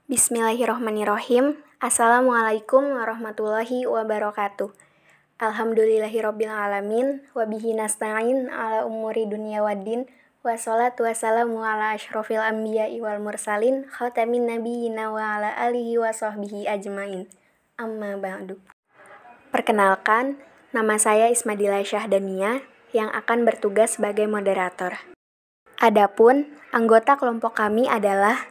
Bismillahirrohmanirrohim. Assalamualaikum warahmatullahi wabarakatuh. Alhamdulillahirabbil alamin wa bihi nasta'in ala umuri dunya waddin. Wassalatu wassalamu ala asyrofil anbiya'i wal mursalin khatamin nabiyyina wa ala alihi wa sahbihi ajmain. Amma ba'du. Perkenalkan, nama saya Ismadila Syahdania yang akan bertugas sebagai moderator. Adapun anggota kelompok kami adalah: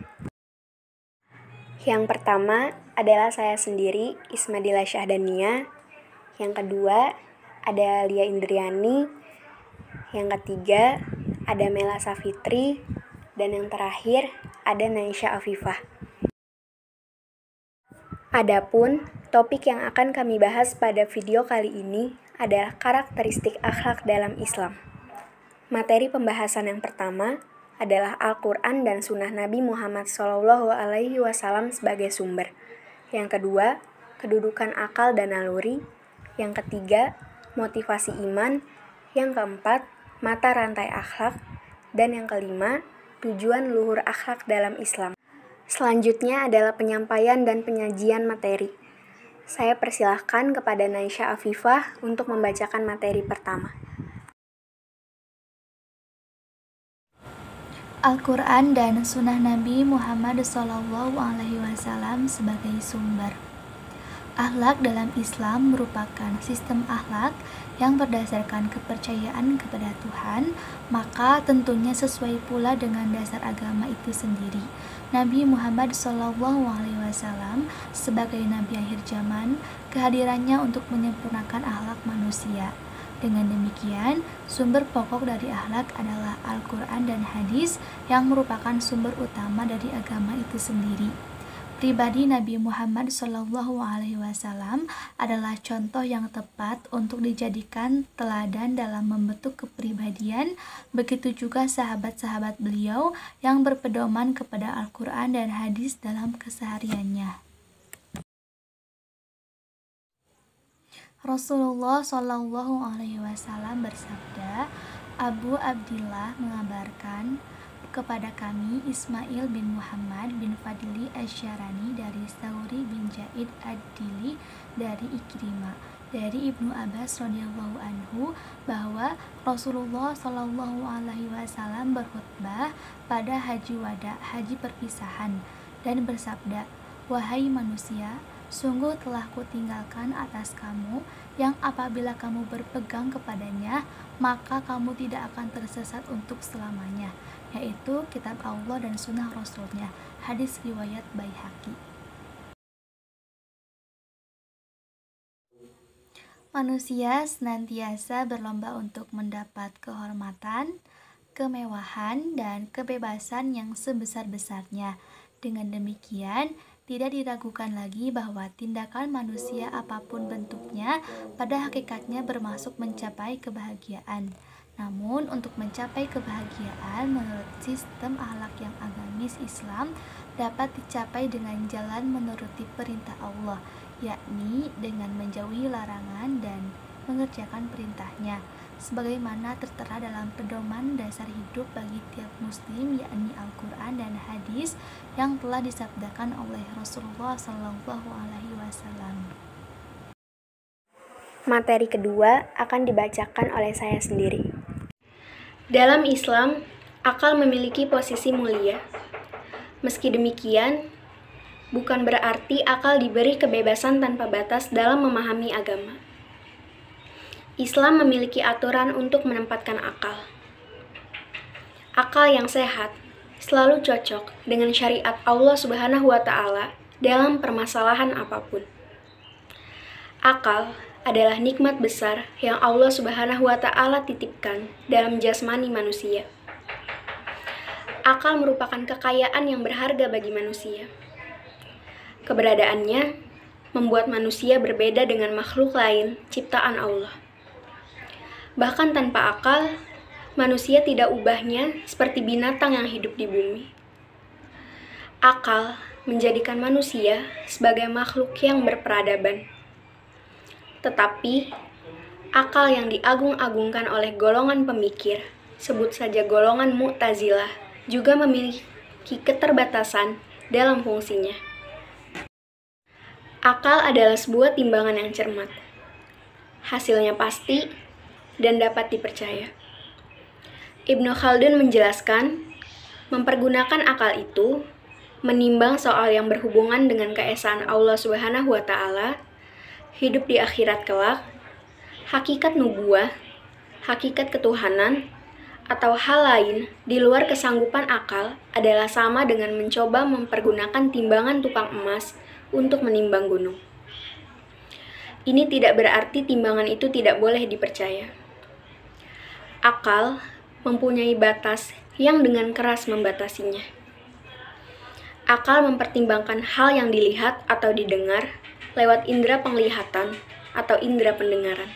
yang pertama adalah saya sendiri, Ismadila Syahdania. Yang kedua ada Lia Indriani. Yang ketiga ada Mela Safitri. Dan yang terakhir ada Naisha Afifah. Adapun topik yang akan kami bahas pada video kali ini adalah karakteristik akhlak dalam Islam. Materi pembahasan yang pertama adalah Al-Quran dan Sunnah Nabi Muhammad SAW sebagai sumber. Yang kedua, kedudukan akal dan naluri. Yang ketiga, motivasi iman. Yang keempat, mata rantai akhlak. Dan yang kelima, tujuan luhur akhlak dalam Islam. Selanjutnya adalah penyampaian dan penyajian materi. Saya persilahkan kepada Naisha Afifah untuk membacakan materi pertama. Al-Quran dan Sunnah Nabi Muhammad SAW sebagai sumber. Akhlak dalam Islam merupakan sistem akhlak yang berdasarkan kepercayaan kepada Tuhan, maka tentunya sesuai pula dengan dasar agama itu sendiri. Nabi Muhammad SAW sebagai Nabi akhir zaman, kehadirannya untuk menyempurnakan akhlak manusia. Dengan demikian, sumber pokok dari akhlak adalah Al-Quran dan hadis yang merupakan sumber utama dari agama itu sendiri. Pribadi Nabi Muhammad SAW adalah contoh yang tepat untuk dijadikan teladan dalam membentuk kepribadian, begitu juga sahabat-sahabat beliau yang berpedoman kepada Al-Quran dan hadis dalam kesehariannya. Rasulullah SAW bersabda, Abu Abdillah mengabarkan kepada kami Ismail bin Muhammad bin Fadli Asy'arani dari Sauri bin Jaid Ad-Dili dari Ikrimah dari Ibnu Abbas radhiyallahu anhu bahwa Rasulullah SAW berkhutbah pada haji wada, haji perpisahan, dan bersabda, wahai manusia, sungguh telah kutinggalkan atas kamu yang apabila kamu berpegang kepadanya, maka kamu tidak akan tersesat untuk selamanya, yaitu kitab Allah dan sunnah Rasulnya. Hadis riwayat Baihaqi. Manusia senantiasa berlomba untuk mendapat kehormatan, kemewahan, dan kebebasan yang sebesar-besarnya. Dengan demikian, tidak diragukan lagi bahwa tindakan manusia apapun bentuknya pada hakikatnya bermaksud mencapai kebahagiaan. Namun untuk mencapai kebahagiaan menurut sistem akhlak yang agamis Islam dapat dicapai dengan jalan menuruti perintah Allah, yakni dengan menjauhi larangan dan mengerjakan perintahnya, sebagaimana tertera dalam pedoman dasar hidup bagi tiap muslim, yakni Al-Quran dan hadis yang telah disabdakan oleh Rasulullah SAW. Materi kedua akan dibacakan oleh saya sendiri. Dalam Islam, akal memiliki posisi mulia. Meski demikian, bukan berarti akal diberi kebebasan tanpa batas dalam memahami agama. Islam memiliki aturan untuk menempatkan akal. Akal yang sehat selalu cocok dengan syariat Allah Subhanahu wa Ta'ala dalam permasalahan apapun. Akal adalah nikmat besar yang Allah Subhanahu wa Ta'ala titipkan dalam jasmani manusia. Akal merupakan kekayaan yang berharga bagi manusia. Keberadaannya membuat manusia berbeda dengan makhluk lain ciptaan Allah. Bahkan tanpa akal, manusia tidak ubahnya seperti binatang yang hidup di bumi. Akal menjadikan manusia sebagai makhluk yang berperadaban. Tetapi, akal yang diagung-agungkan oleh golongan pemikir, sebut saja golongan Mu'tazilah, juga memiliki keterbatasan dalam fungsinya. Akal adalah sebuah timbangan yang cermat. Hasilnya pasti dan dapat dipercaya. Ibnu Khaldun menjelaskan, mempergunakan akal itu menimbang soal yang berhubungan dengan keesaan Allah Subhanahu wa Ta'ala, hidup di akhirat kelak, hakikat nubuwah, hakikat ketuhanan, atau hal lain di luar kesanggupan akal adalah sama dengan mencoba mempergunakan timbangan tukang emas untuk menimbang gunung. Ini tidak berarti timbangan itu tidak boleh dipercaya. Akal mempunyai batas yang dengan keras membatasinya. Akal mempertimbangkan hal yang dilihat atau didengar lewat indera penglihatan atau indera pendengaran.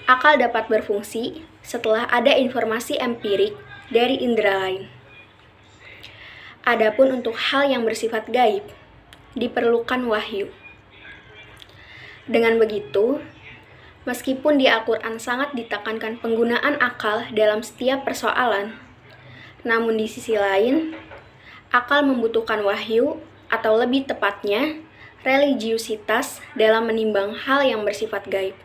Akal dapat berfungsi setelah ada informasi empirik dari indera lain. Adapun untuk hal yang bersifat gaib, diperlukan wahyu. Dengan begitu, meskipun di Al-Quran sangat ditekankan penggunaan akal dalam setiap persoalan, namun di sisi lain, akal membutuhkan wahyu atau lebih tepatnya, religiusitas dalam menimbang hal yang bersifat gaib.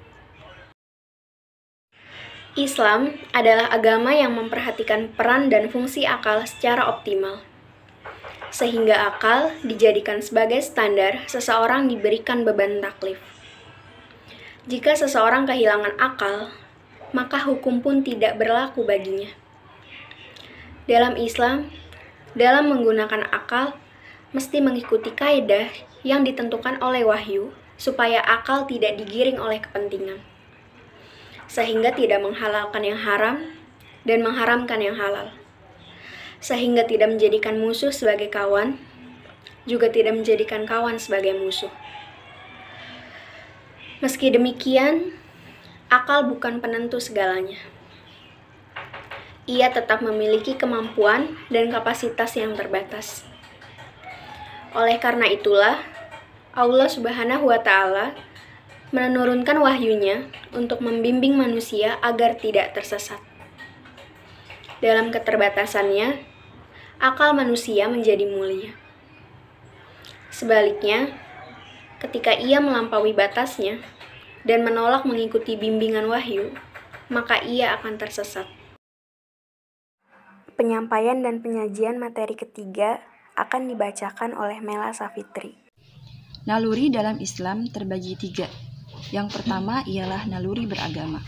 Islam adalah agama yang memperhatikan peran dan fungsi akal secara optimal, sehingga akal dijadikan sebagai standar seseorang diberikan beban taklif. Jika seseorang kehilangan akal, maka hukum pun tidak berlaku baginya. Dalam Islam, dalam menggunakan akal, mesti mengikuti kaidah yang ditentukan oleh wahyu, supaya akal tidak digiring oleh kepentingan, sehingga tidak menghalalkan yang haram dan mengharamkan yang halal, sehingga tidak menjadikan musuh sebagai kawan, juga tidak menjadikan kawan sebagai musuh. Meski demikian, akal bukan penentu segalanya. Ia tetap memiliki kemampuan dan kapasitas yang terbatas. Oleh karena itulah, Allah Subhanahu wa Ta'ala menurunkan wahyunya untuk membimbing manusia agar tidak tersesat. Dalam keterbatasannya, akal manusia menjadi mulia. Sebaliknya, ketika ia melampaui batasnya dan menolak mengikuti bimbingan wahyu, maka ia akan tersesat. Penyampaian dan penyajian materi ketiga akan dibacakan oleh Mela Safitri. Naluri dalam Islam terbagi 3. Yang pertama ialah naluri beragama.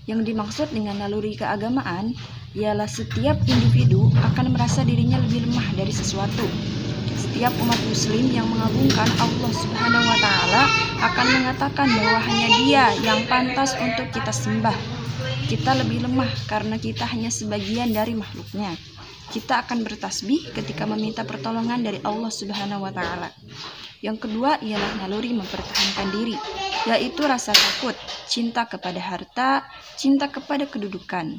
Yang dimaksud dengan naluri keagamaan ialah setiap individu akan merasa dirinya lebih lemah dari sesuatu. Setiap umat muslim yang mengagungkan Allah Subhanahu wa Ta'ala akan mengatakan bahwa hanya Dia yang pantas untuk kita sembah. Kita lebih lemah karena kita hanya sebagian dari makhluknya. Kita akan bertasbih ketika meminta pertolongan dari Allah Subhanahu wa Ta'ala. Yang kedua ialah naluri mempertahankan diri, yaitu rasa takut, cinta kepada harta, cinta kepada kedudukan.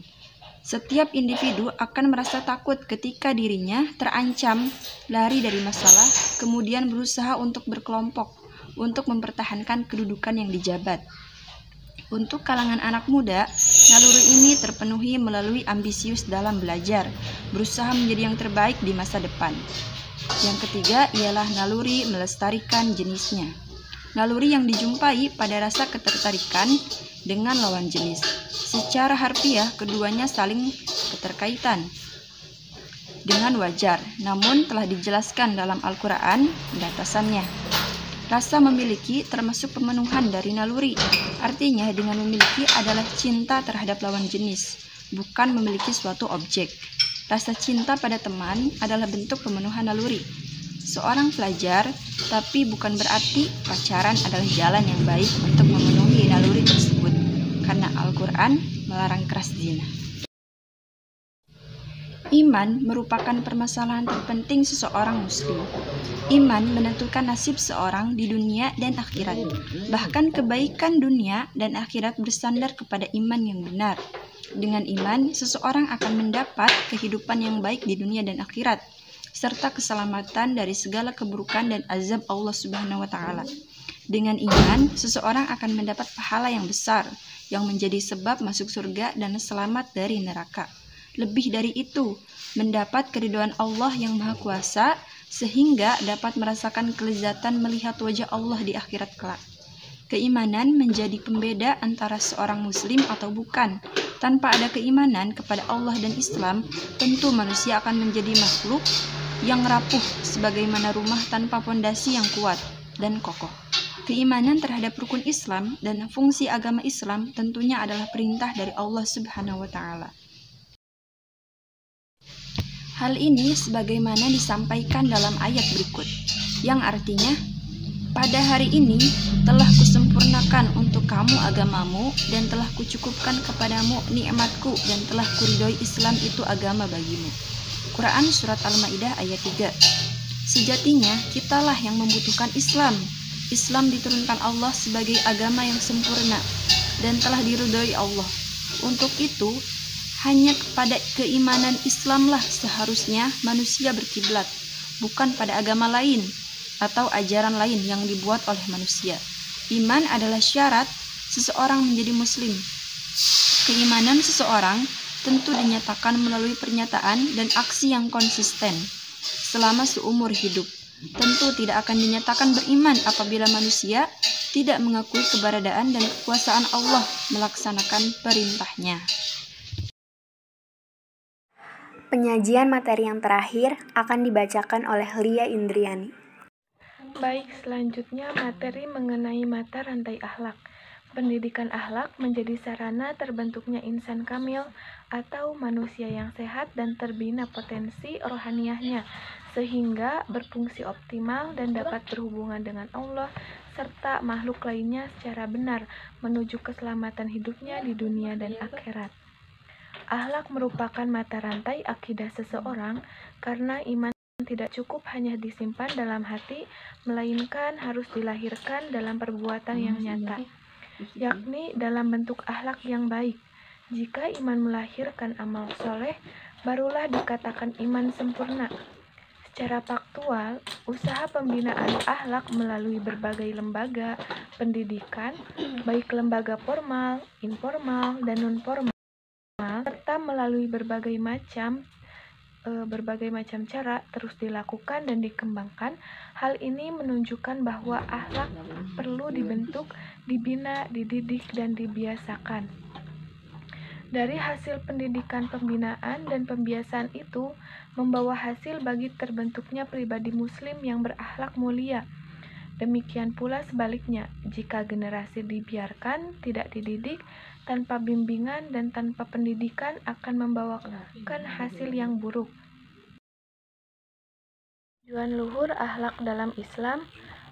Setiap individu akan merasa takut ketika dirinya terancam, lari dari masalah, kemudian berusaha untuk berkelompok, untuk mempertahankan kedudukan yang dijabat. Untuk kalangan anak muda, naluri ini terpenuhi melalui ambisius dalam belajar, berusaha menjadi yang terbaik di masa depan. Yang ketiga ialah naluri melestarikan jenisnya. Naluri yang dijumpai pada rasa ketertarikan dengan lawan jenis. Secara harfiah, keduanya saling keterkaitan dengan wajar, namun telah dijelaskan dalam Al-Quran batasannya. Rasa memiliki termasuk pemenuhan dari naluri. Artinya, dengan memiliki adalah cinta terhadap lawan jenis, bukan memiliki suatu objek. Rasa cinta pada teman adalah bentuk pemenuhan naluri. Seorang pelajar, tapi bukan berarti pacaran adalah jalan yang baik untuk memenuhi naluri tersebut, karena Al-Quran melarang keras zina. Iman merupakan permasalahan terpenting seseorang muslim. Iman menentukan nasib seorang di dunia dan akhirat. Bahkan kebaikan dunia dan akhirat bersandar kepada iman yang benar. Dengan iman, seseorang akan mendapat kehidupan yang baik di dunia dan akhirat, serta keselamatan dari segala keburukan dan azab Allah Subhanahu wa Ta'ala. Dengan iman, seseorang akan mendapat pahala yang besar, yang menjadi sebab masuk surga dan selamat dari neraka. Lebih dari itu, mendapat keridhaan Allah yang Maha Kuasa, sehingga dapat merasakan kelezatan melihat wajah Allah di akhirat kelak. Keimanan menjadi pembeda antara seorang muslim atau bukan. Tanpa ada keimanan kepada Allah dan Islam, tentu manusia akan menjadi makhluk yang rapuh sebagaimana rumah tanpa pondasi yang kuat dan kokoh. Keimanan terhadap rukun Islam dan fungsi agama Islam tentunya adalah perintah dari Allah Subhanahu wa Ta'ala. Hal ini sebagaimana disampaikan dalam ayat berikut, yang artinya, pada hari ini telah kusempurnakan untuk kamu agamamu dan telah kucukupkan kepadamu nikmatku dan telah kuridhoi Islam itu agama bagimu. Quran Surat Al-Ma'idah ayat 3. Sejatinya kitalah yang membutuhkan Islam. Islam diturunkan Allah sebagai agama yang sempurna dan telah diridhoi Allah. Untuk itu, hanya kepada keimanan Islamlah seharusnya manusia berkiblat, bukan pada agama lain atau ajaran lain yang dibuat oleh manusia. Iman adalah syarat seseorang menjadi muslim. Keimanan seseorang tentu dinyatakan melalui pernyataan dan aksi yang konsisten selama seumur hidup. Tentu tidak akan dinyatakan beriman apabila manusia tidak mengakui keberadaan dan kekuasaan Allah melaksanakan perintahnya. Penyajian materi yang terakhir akan dibacakan oleh Lia Indriani. Baik, selanjutnya materi mengenai mata rantai akhlak. Pendidikan akhlak menjadi sarana terbentuknya insan kamil atau manusia yang sehat dan terbina potensi rohaniahnya, sehingga berfungsi optimal dan dapat berhubungan dengan Allah serta makhluk lainnya secara benar menuju keselamatan hidupnya di dunia dan akhirat. Akhlak merupakan mata rantai akidah seseorang karena iman tidak cukup hanya disimpan dalam hati, melainkan harus dilahirkan dalam perbuatan yang nyata, yakni dalam bentuk akhlak yang baik. Jika iman melahirkan amal soleh, barulah dikatakan iman sempurna. Secara faktual, usaha pembinaan akhlak melalui berbagai lembaga pendidikan, baik lembaga formal, informal, dan non-formal, serta melalui berbagai macam cara terus dilakukan dan dikembangkan. Hal ini menunjukkan bahwa akhlak perlu dibentuk, dibina, dididik, dan dibiasakan. Dari hasil pendidikan pembinaan dan pembiasaan itu membawa hasil bagi terbentuknya pribadi muslim yang berakhlak mulia. Demikian pula sebaliknya, jika generasi dibiarkan, tidak dididik, tanpa bimbingan dan tanpa pendidikan akan membawakan hasil yang buruk. Tujuan luhur akhlak dalam Islam.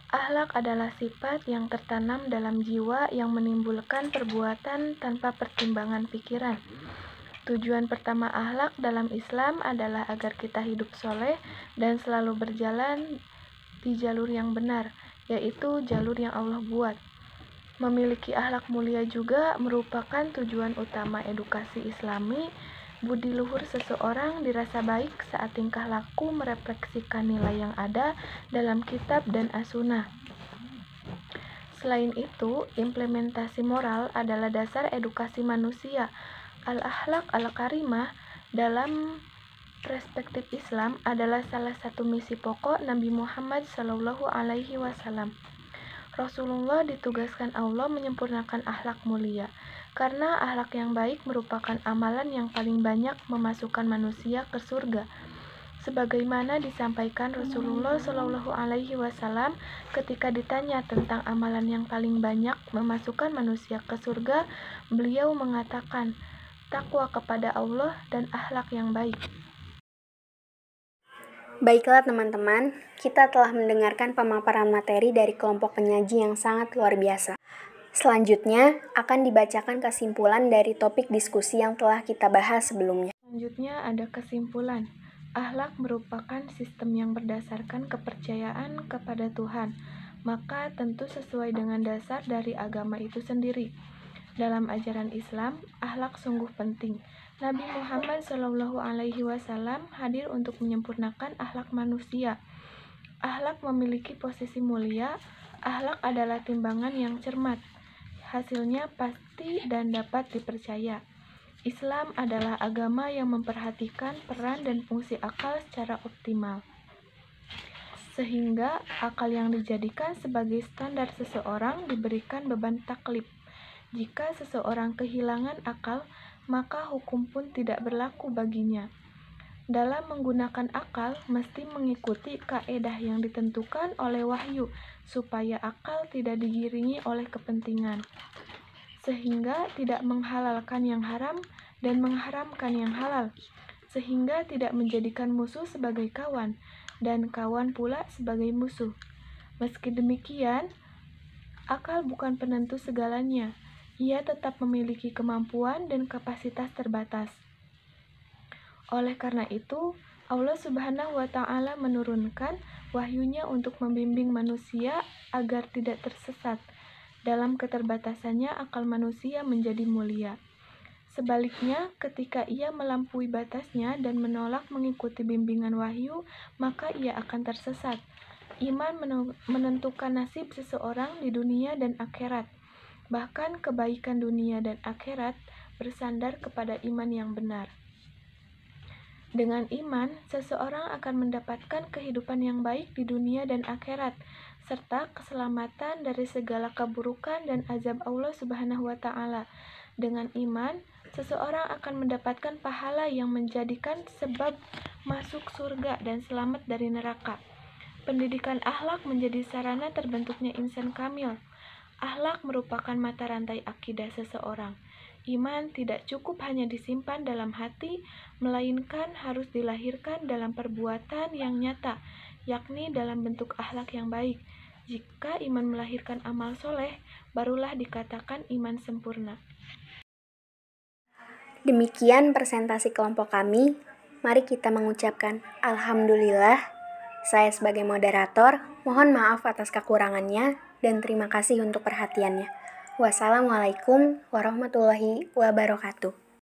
Akhlak adalah sifat yang tertanam dalam jiwa yang menimbulkan perbuatan tanpa pertimbangan pikiran. Tujuan pertama akhlak dalam Islam adalah agar kita hidup soleh dan selalu berjalan di jalur yang benar, yaitu jalur yang Allah buat. Memiliki akhlak mulia juga merupakan tujuan utama edukasi Islami. Budi luhur seseorang dirasa baik saat tingkah laku merefleksikan nilai yang ada dalam kitab dan as-sunnah. Selain itu, implementasi moral adalah dasar edukasi manusia. Al-akhlaq al-karimah dalam perspektif Islam adalah salah satu misi pokok Nabi Muhammad SAW. Rasulullah ditugaskan Allah menyempurnakan akhlak mulia, karena akhlak yang baik merupakan amalan yang paling banyak memasukkan manusia ke surga. Sebagaimana disampaikan Rasulullah SAW ketika ditanya tentang amalan yang paling banyak memasukkan manusia ke surga, beliau mengatakan, takwa kepada Allah dan akhlak yang baik. Baiklah teman-teman, kita telah mendengarkan pemaparan materi dari kelompok penyaji yang sangat luar biasa. Selanjutnya akan dibacakan kesimpulan dari topik diskusi yang telah kita bahas sebelumnya. Selanjutnya ada kesimpulan. Akhlak merupakan sistem yang berdasarkan kepercayaan kepada Tuhan, maka tentu sesuai dengan dasar dari agama itu sendiri. Dalam ajaran Islam, akhlak sungguh penting. Nabi Muhammad SAW hadir untuk menyempurnakan akhlak manusia. Akhlak memiliki posisi mulia. Akhlak adalah timbangan yang cermat. Hasilnya pasti dan dapat dipercaya. Islam adalah agama yang memperhatikan peran dan fungsi akal secara optimal. Sehingga akal yang dijadikan sebagai standar seseorang diberikan beban taklif. Jika seseorang kehilangan akal, maka hukum pun tidak berlaku baginya. Dalam menggunakan akal, mesti mengikuti kaedah yang ditentukan oleh wahyu, supaya akal tidak digiringi oleh kepentingan, sehingga tidak menghalalkan yang haram dan mengharamkan yang halal, sehingga tidak menjadikan musuh sebagai kawan, dan kawan pula sebagai musuh. Meski demikian, akal bukan penentu segalanya. Ia tetap memiliki kemampuan dan kapasitas terbatas. Oleh karena itu, Allah Subhanahu wa Ta'ala menurunkan wahyunya untuk membimbing manusia agar tidak tersesat. Dalam keterbatasannya, akal manusia menjadi mulia. Sebaliknya, ketika ia melampaui batasnya dan menolak mengikuti bimbingan wahyu, maka ia akan tersesat. Iman menentukan nasib seseorang di dunia dan akhirat. Bahkan kebaikan dunia dan akhirat bersandar kepada iman yang benar. Dengan iman, seseorang akan mendapatkan kehidupan yang baik di dunia dan akhirat, serta keselamatan dari segala keburukan dan azab Allah Subhanahu wa Ta'ala. Dengan iman, seseorang akan mendapatkan pahala yang menjadikan sebab masuk surga dan selamat dari neraka. Pendidikan akhlak menjadi sarana terbentuknya insan kamil. Akhlak merupakan mata rantai akidah seseorang. Iman tidak cukup hanya disimpan dalam hati, melainkan harus dilahirkan dalam perbuatan yang nyata, yakni dalam bentuk akhlak yang baik. Jika iman melahirkan amal soleh, barulah dikatakan iman sempurna. Demikian presentasi kelompok kami. Mari kita mengucapkan Alhamdulillah. Saya sebagai moderator, mohon maaf atas kekurangannya dan terima kasih untuk perhatiannya. Wassalamualaikum warahmatullahi wabarakatuh.